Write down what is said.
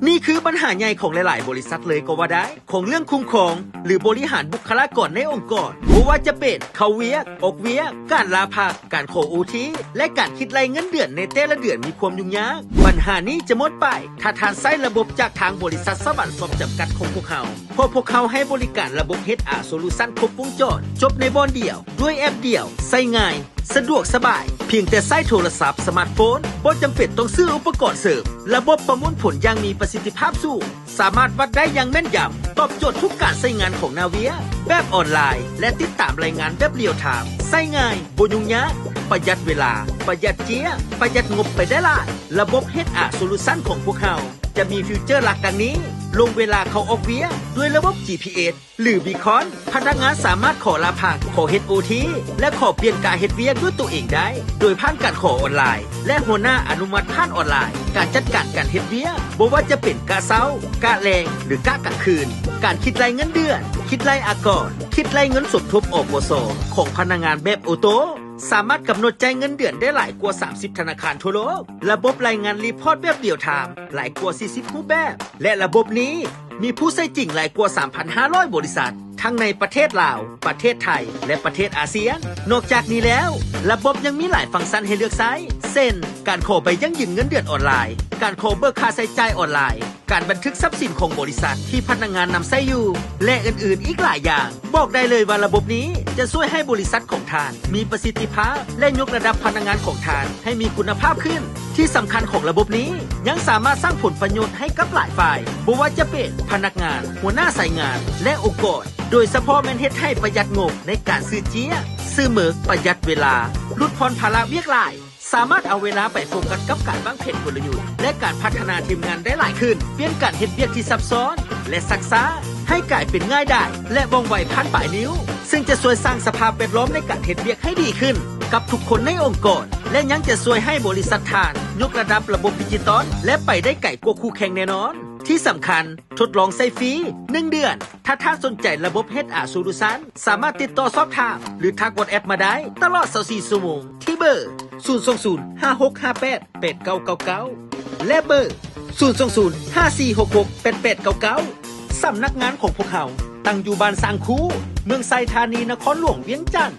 นี่คือปัญหาใหญ่ของหลายๆบริษัทเลยก็ว่าได้ของเรื่องคุ้มครองหรือบริหารบุคลากรในองค์กรเพราะว่าจะเป็นเข้าเวียกออกเวียกการลาพักการขอโอทีและการคิดรายเงินเดือนในแต่ละเดือนมีความยุ่งยากปัญหานี้จะหมดไปถ้าทานใช้ระบบจากทางบริษัทสวรรค์สมจำกัดของพวกเขาเพราะพวกเขาให้บริการระบบ HR Solution ครบวงจรจบในบอนเดียวด้วยแอปเดียวใช้ง่ายสะดวกสบายเพียงแต่ใช้โทรศัพท์สมาร์ทโฟนบ่จำเป็นต้องซื้ออุปกรณ์เสริมระบบประมวลผลอย่างมีประสิทธิภาพสูงสามารถวัดได้อย่างแม่นยำตอบโจทย์ทุกการใช้งานของนาเวียแบบออนไลน์และติดตามรายงานแบบเรียลไทม์ใช้ง่ายบ่ยุ่งยากประหยัดเวลาประหยัดเจียประหยัดงบไปได้หลายระบบ HR Solution ของพวกเขาจะมีฟีเจอร์หลักดังนี้ลงเวลาเขาออกเวียด้วยระบบ GPS หรือ Beacon พนักงานสามารถขอลาพักขอเฮ็ด OT และขอเปลี่ยนการเฮ็ดเวียด้วยตัวเองได้โดยผ่านการขอออนไลน์และหัวหน้าอนุมัติผ่านออนไลน์การจัดการการเฮ็ดเวียบ่ว่าจะเป็นกะเช้ากะแลงหรือกะกลางคืนการคิดรายเงินเดือนคิดรายอากรคิดรายเงินสมทบอปสของพนักงานแบบออโตสามารถกำหนดจ่ายเงินเดือนได้หลายกว่า30ธนาคารทั่วโลกระบบรายงานรีพอร์ตแบบเดียวไทม์หลายกว่า40รูปแบบและระบบนี้มีผู้ใช้จริงหลายกว่า 3,500 บริษัททั้งในประเทศลาวประเทศไทยและประเทศอาเซียนนอกจากนี้แล้วระบบยังมีหลายฟังก์ชันให้เลือกใช้เช่นการขอใบยั่งยืนเงินเดือนออนไลน์การขอเบิกค่าใช้จ่ายออนไลน์การบันทึกทรัพย์สินของบริษัทที่พนักงานนำใช้อยู่และอื่นๆอีกหลายอย่างบอกได้เลยว่าระบบนี้จะช่วยให้บริษัทของท่านมีประสิทธิภาพและยกระดับพนักงานของท่านให้มีคุณภาพขึ้นที่สำคัญของระบบนี้ยังสามารถสร้างผลประโยชน์ให้กับหลายฝ่ายบ่ว่าจะเป็นพนักงานหัวหน้าสายงานและองค์กรโดยเฉพาะแม่นเฮ็ดให้ประหยัดงบในการซื้อเจี๊ยซื้อหมึกประหยัดเวลาลดผ่อนภาระเวียกหลายสามารถเอาเวลาไปโฟกัสกับการวางแผนกลยุทธ์และการพัฒนาทีมงานได้หลายขึ้นเปลี่ยนการเฮ็ดเวียกที่ซับซ้อนและซักซ้าให้กลายเป็นง่ายได้และว่องไวผ่านปลายนิ้วซึ่งจะช่วยสร้างสภาพแวดล้อมในการเฮ็ดเวียกให้ดีขึ้นกับทุกคนในองค์กรและยังจะช่วยให้บริษัททานยกระดับระบบดิจิตอลและไปได้ไกลกว่าคู่แข่งแน่นอนที่สำคัญทดลองใช้ฟรี1เดือนถ้าท่านสนใจระบบ HR Solution สามารถติดต่อสอบถามหรือทักวอทแอปมาได้ตลอด24ชั่วโมงที่เบอร์02056588999และเบอร์02054668899สำนักงานของพวกเขาตั้งอยู่บ้านสร้างคูเมืองไซธานีนครหลวงเวียงจันทน์